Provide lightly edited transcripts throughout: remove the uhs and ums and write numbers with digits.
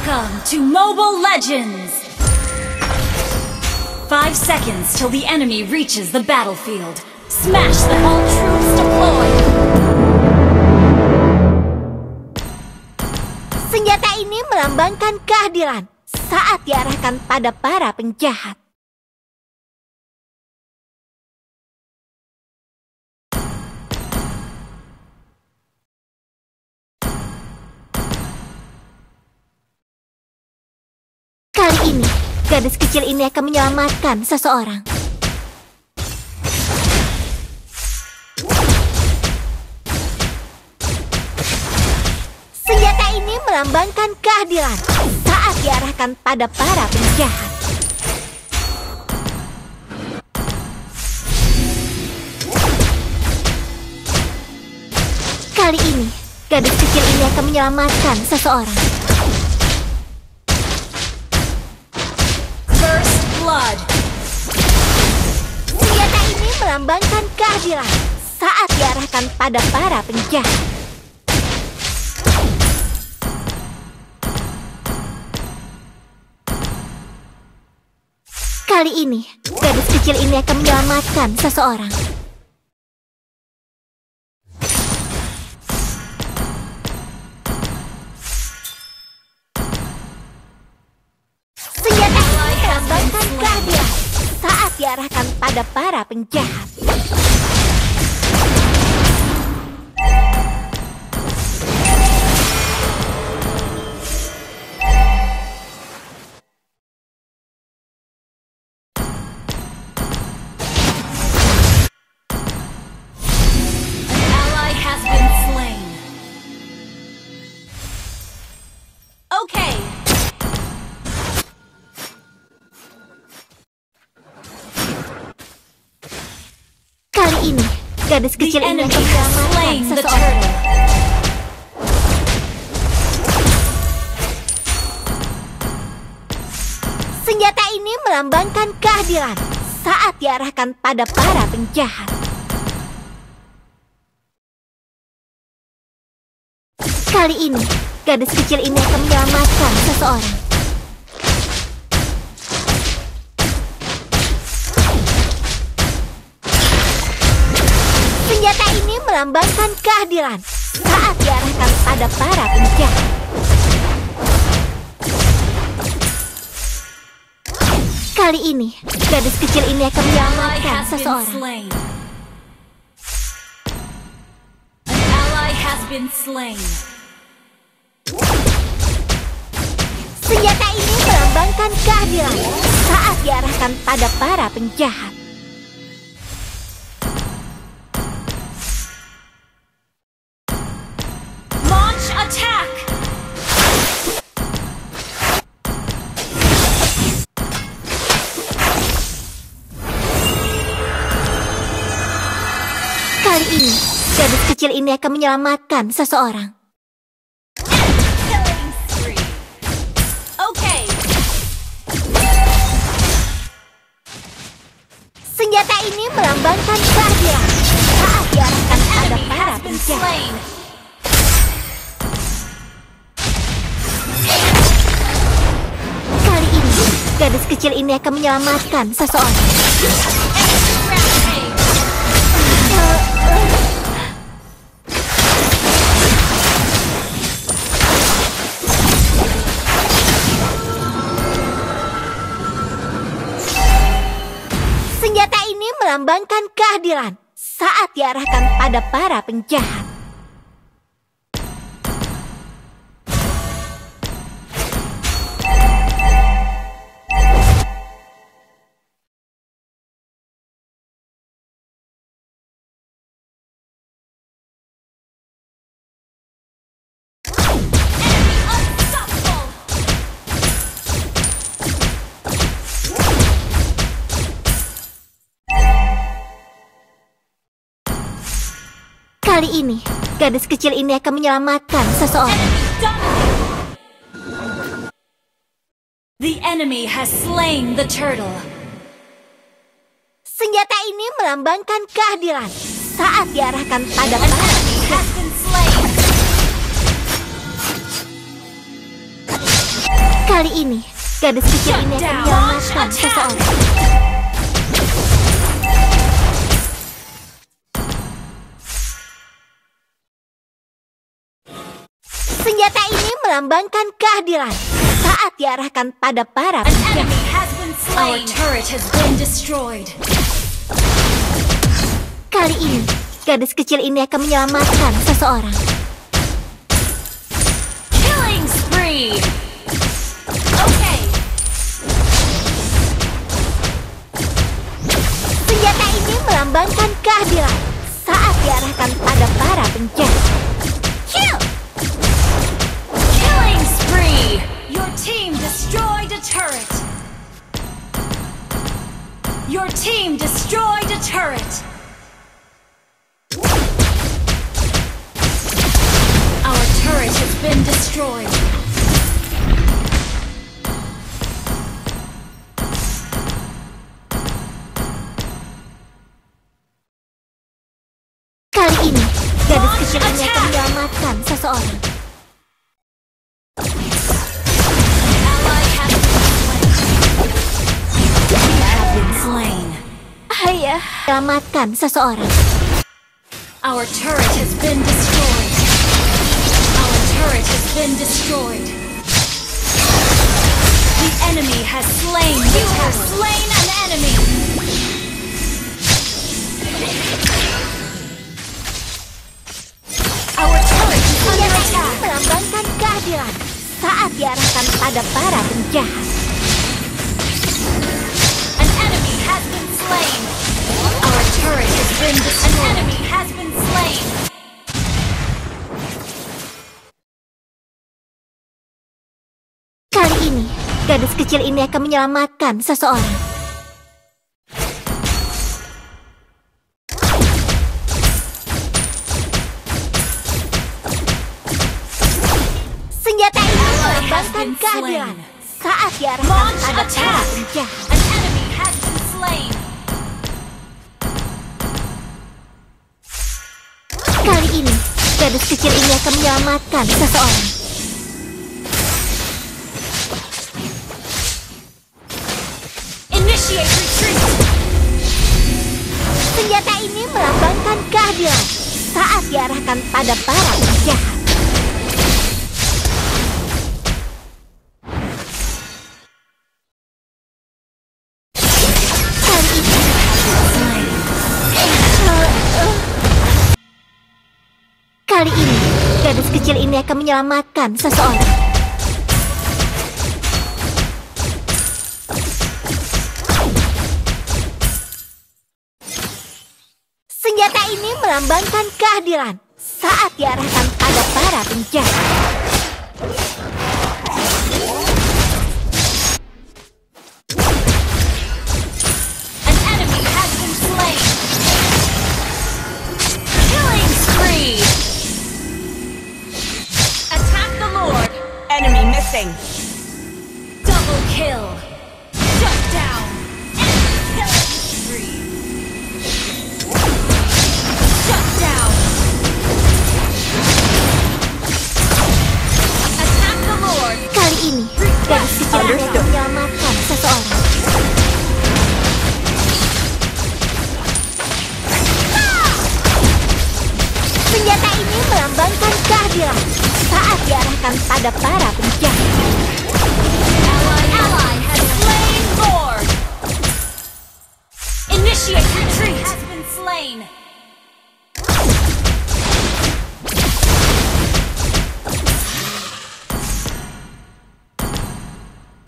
Welcome to Mobile Legends! 5 seconds till the enemy reaches the battlefield. Smash them! All troops deployed! Senjata ini melambangkan keadilan saat diarahkan pada para penjahat. Kali ini, gadis kecil ini akan menyelamatkan seseorang. Senjata ini melambangkan keadilan saat diarahkan pada para penjahat. Kali ini, gadis kecil ini akan menyelamatkan seseorang. Blood. Senjata ini melambangkan keadilan saat diarahkan pada para penjahat. Kali ini, gadis kecil ini akan menyelamatkan seseorang. Senjata ini melambangkan keadilan saat diarahkan pada para penjahat. Kali ini, gadis kecil ini akan menyelamatkan seseorang. Senjata ini melambangkan keadilan saat diarahkan pada para penjahat. Kali ini, gadis kecil ini akan menyelamatkan seseorang. Senjata ini melambangkan keadilan saat diarahkan pada para penjahat. Kali ini, gadis kecil ini akan menyelamatkan seseorang. Senjata ini melambangkan keadilan saat diarahkan pada para penjahat. Attack! Kali ini, gadis kecil ini akan menyelamatkan seseorang. Okay. Senjata ini melambangkan keadilan saat diarahkan pada para penjahat. Gadis kecil ini akan menyelamatkan seseorang. Senjata ini melambangkan keadilan saat diarahkan pada para penjahat. Kali ini, gadis kecil ini akan menyelamatkan seseorang. The enemy has slain the turtle. Senjata ini melambangkan keadilan saat diarahkan pada para penjahat. Kali ini, gadis kecil ini akan menyelamatkan seseorang. Senjata ini melambangkan keadilan saat diarahkan pada para penjahat. Our turret has been destroyed. Kali ini, gadis kecil ini akan menyelamatkan seseorang. Killing spree. Okay. Senjata ini melambangkan keadilan saat diarahkan pada para penjahat. Kill! Killing spree. Your team destroyed a turret. Your team destroyed a turret. Our turret has been destroyed. Kali ini, gadis kecil ini akan menyelamatkan seseorang. Ayah, selamatkan seseorang. Our turret has been destroyed. Our turret has been destroyed. The enemy has slain. You have slain an enemy. Our turret is under Senjata ini attack. melambangkan keadilan saat diarahkan pada para penjahat. An enemy has been slain. Our turret has been destroyed. An enemy has been slain. Kali ini, gadis kecil ini akan menyelamatkan seseorang. Senjata ini melambangkan keadilan saat diarahkan pada para penjahat. An enemy has been slain. Kali ini, gadis kecil ini akan menyelamatkan seseorang. Initiate retreat. Senjata ini melambangkan keadilan saat diarahkan pada para penjahat. Kali ini, gadis kecil ini akan menyelamatkan seseorang. Senjata ini melambangkan keadilan saat diarahkan pada para penjahat. An enemy has been slain. Killing spree. Attack the Lord. Enemy missing. Double kill. Shut down. Enemy killing spree. Shut down. Attack the Lord. Kali ini, gadis kecil ini akan menyelamatkan seseorang. Senjata ini melambangkan keadilan saat diarahkan pada para penjahat. Ally has slain Lord. Initiate retreat. Has been slain.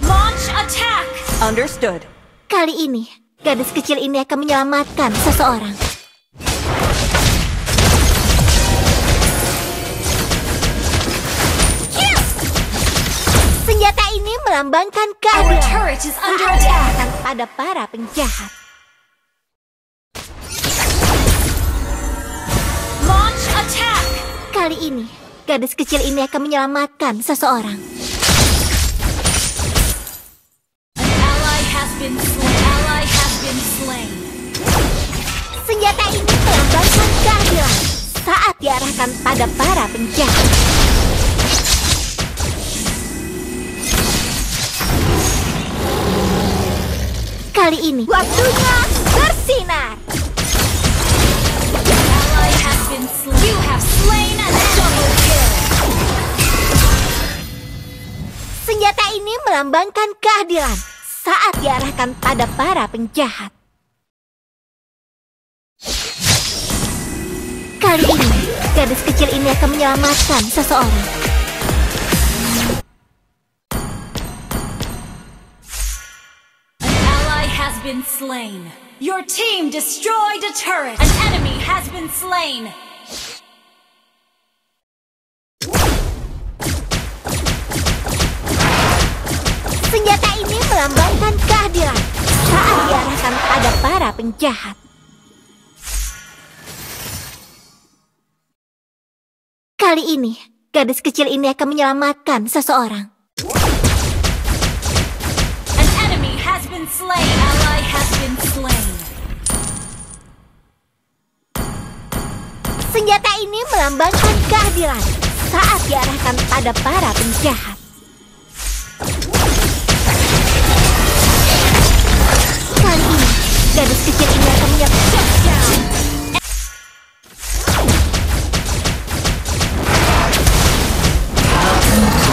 Launch attack. Understood. Kali ini, gadis kecil ini akan menyelamatkan seseorang. Senjata ini melambangkan Our keadilan turret is under saat attack. diarahkan pada para penjahat. Launch attack. Kali ini, gadis kecil ini akan menyelamatkan seseorang. An ally has been slain. Ally has been slain. Senjata ini melambangkan keadilan saat diarahkan pada para penjahat. Kali ini waktunya bersinar. Ally has been slain. You have slain an double kill. Senjata ini melambangkan keadilan saat diarahkan pada para penjahat. Kali ini, gadis kecil ini akan menyelamatkan seseorang. An ally has been slain. Your team destroyed a turret. An enemy has been slain. Senjata ini melambangkan keadilan saat diarahkan pada para penjahat. Kali ini, gadis kecil ini akan menyelamatkan seseorang. An enemy has been slain. Ally has been slain. Senjata ini melambangkan keadilan saat diarahkan pada para penjahat. Kali ini, gadis kecil ini akan menyelamatkan.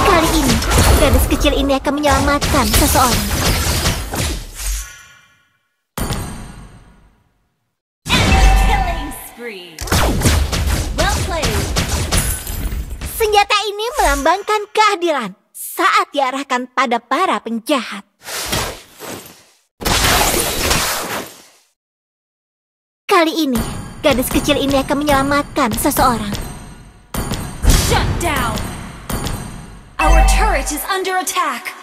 Kali ini, gadis kecil ini akan menyelamatkan seseorang. Killing spree. Well played. Senjata ini melambangkan keadilan saat diarahkan pada para penjahat. Kali ini, gadis kecil ini akan menyelamatkan seseorang. Shut down. Our turret is under attack.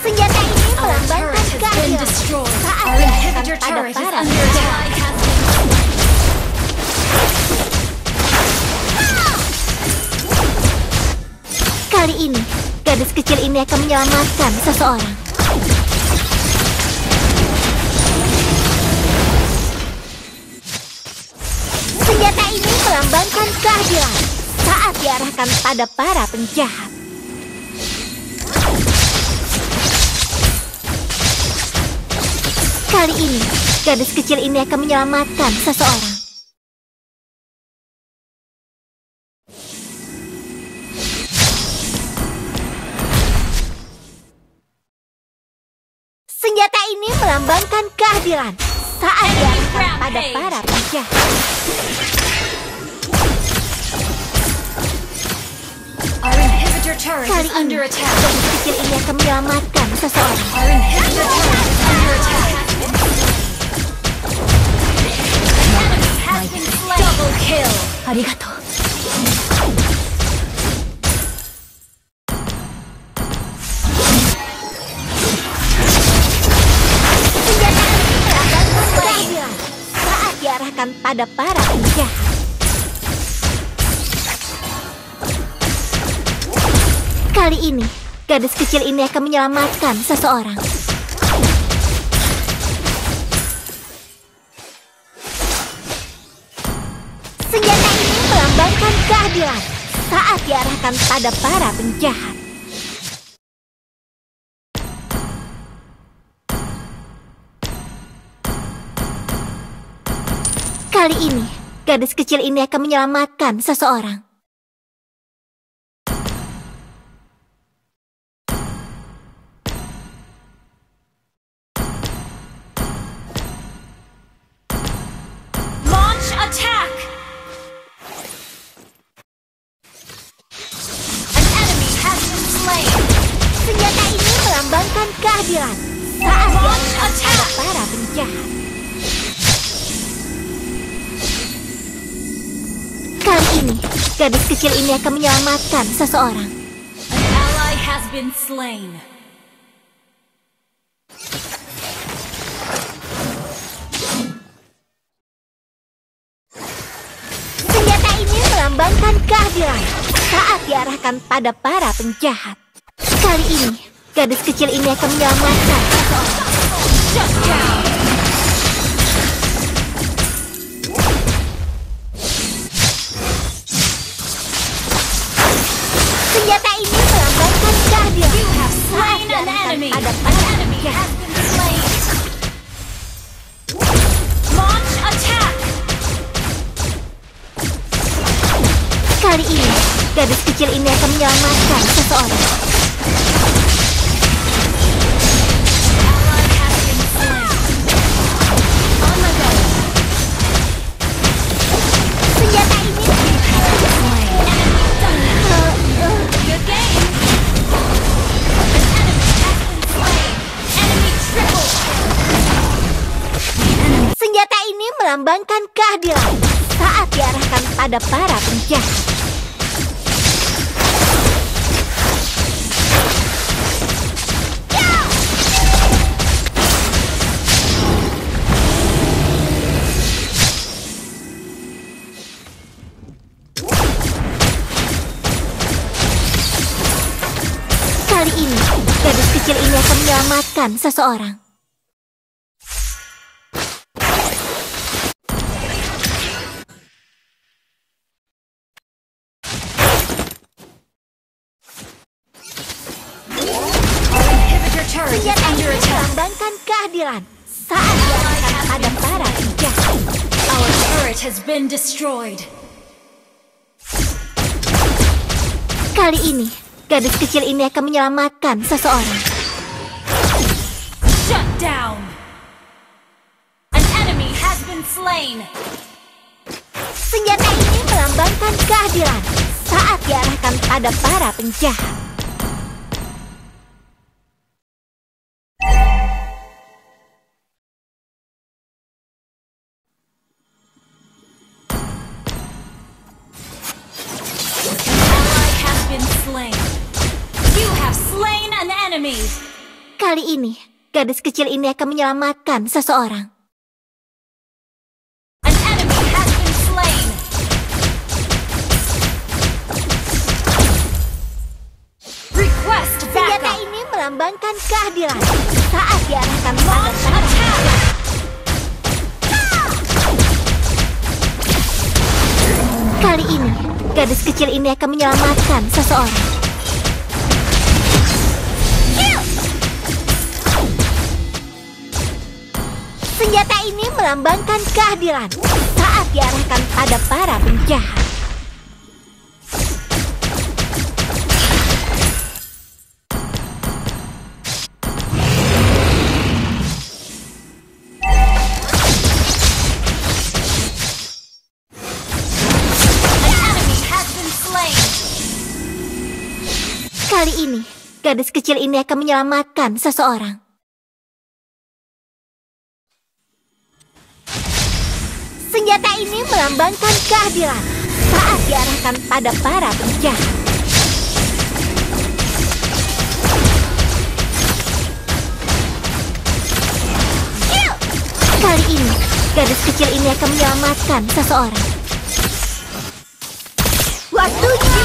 Senjata ini Our melambangkan turret has been keadilan destroyed. saat Our diarahkan inhibitor pada turret is para under penjahat. attack. Kali ini, gadis kecil ini akan menyelamatkan seseorang. Senjata ini melambangkan keadilan saat diarahkan pada para penjahat. Kali ini, gadis kecil ini akan menyelamatkan seseorang. Senjata ini melambangkan keadilan saat diarahkan pada para penjahat. Our inhibitor turret Kali is ini, under attack. gadis kecil ini akan menyelamatkan seseorang. Our inhibitor turret is under attack. Enemy has been slain. Double kill. Arigato. Senjata ini melambangkan keadilan saat diarahkan pada para penjahat. Kali ini, gadis kecil ini akan menyelamatkan seseorang. Senjata ini melambangkan keadilan saat diarahkan pada para penjahat. Kali ini, gadis kecil ini akan menyelamatkan seseorang. Launch attack. An enemy has been slain. Senjata ini melambangkan keadilan saat Launch diarahkan attack. pada para penjahat. Kali ini, gadis kecil ini akan menyelamatkan seseorang. An ally has been slain. Senjata ini melambangkan keadilan saat diarahkan pada para penjahat. Kali ini, gadis kecil ini akan menyelamatkan seseorang. Shut down. Senjata ini melambangkan keadilan You have saat slain an diarahkan enemy. pada An para enemy penjahat. has been slain. Kali ini, gadis kecil ini akan menyelamatkan seseorang. Senjata ini Senjata ini melambangkan keadilan saat diarahkan pada para penjahat. Kali ini, gadis kecil ini akan menyelamatkan seseorang. Senjata ini melambangkan keadilan saat diarahkan pada para penjahat. Our turret has been destroyed. Kali ini, gadis kecil ini akan menyelamatkan seseorang. Shut down. An enemy has been slain. Senjata ini melambangkan keadilan saat diarahkan pada para penjahat. You have slain an enemy. Kali ini, gadis kecil ini akan menyelamatkan seseorang. An enemy has been slain. Request Senjata backup. ini melambangkan keadilan saat diarahkan pada Launch para attack. Kali ini, gadis kecil ini akan menyelamatkan seseorang. Senjata ini melambangkan keadilan saat diarahkan pada para penjahat. Kali ini, gadis kecil ini akan menyelamatkan seseorang. Senjata ini melambangkan keadilan saat diarahkan pada para penjahat. Kali ini, gadis kecil ini akan menyelamatkan seseorang. Waktunya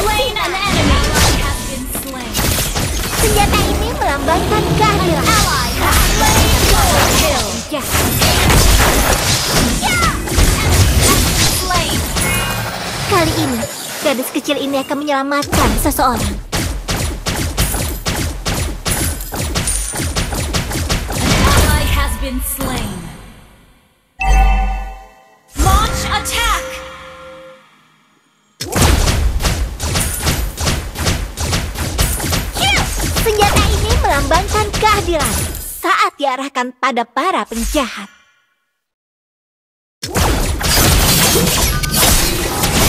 Slain an enemy. Senjata ini melambangkan keadilan. Kali ini, gadis kecil ini akan menyelamatkan seseorang. Ally has been slain. Launch attack. Senjata ini melambangkan keadilan saat diarahkan pada para penjahat.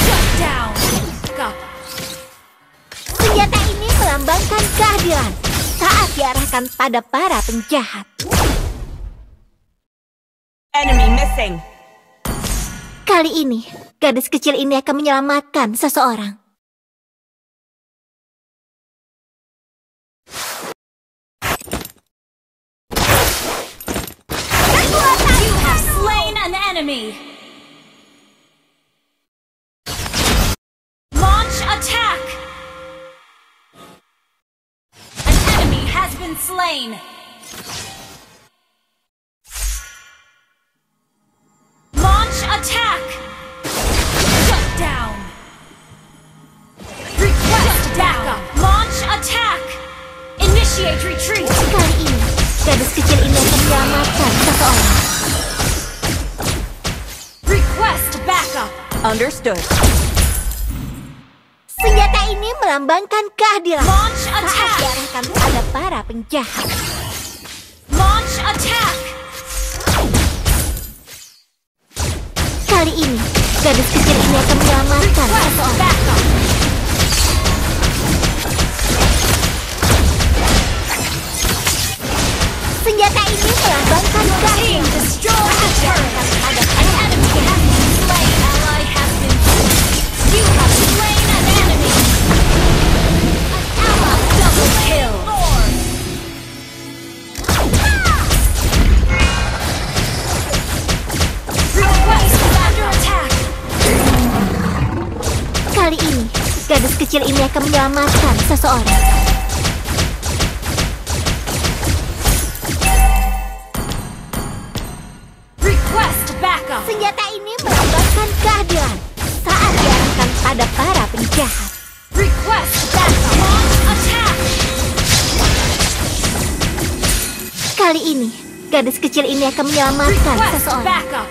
Shut down. Go. Senjata ini melambangkan keadilan saat diarahkan pada para penjahat. Enemy missing. Kali ini, gadis kecil ini akan menyelamatkan seseorang. You have slain an enemy. Launch attack. An enemy has been slain. Launch attack. Shut down. Request backup. Launch attack. Initiate retreat. Kali ini, gadis kecil ini akan menyelamatkan seseorang. Request backup. Understood. melambangkan keadilan Launch saat attack. diarahkan pada para penjahat. Launch attack. Kali ini, gadis kecil ini akan menyelamatkan Request seseorang. backup. Senjata ini melambangkan Team keadilan destroy the saat turret. diarahkan pada An para enemy has been slain. Ally has been slain. You have slain an enemy. An ally double kill. Request is under attack. Kali ini, gadis kecil ini akan menyelamatkan seseorang. Request backup. Senjata ini melambangkan keadilan saat diarahkan pada para penjahat. Request backup. Launch attack. Kali ini, gadis kecil ini akan menyelamatkan Request seseorang. backup.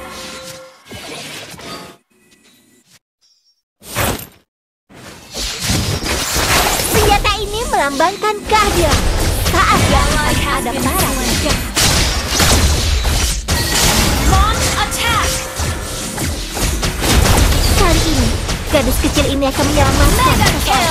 Senjata ini melambangkan keadilan saat diarahkan pada para penjahat. Launch attack. Kali ini, gadis kecil ini akan menyelamatkan Mega seseorang. kill.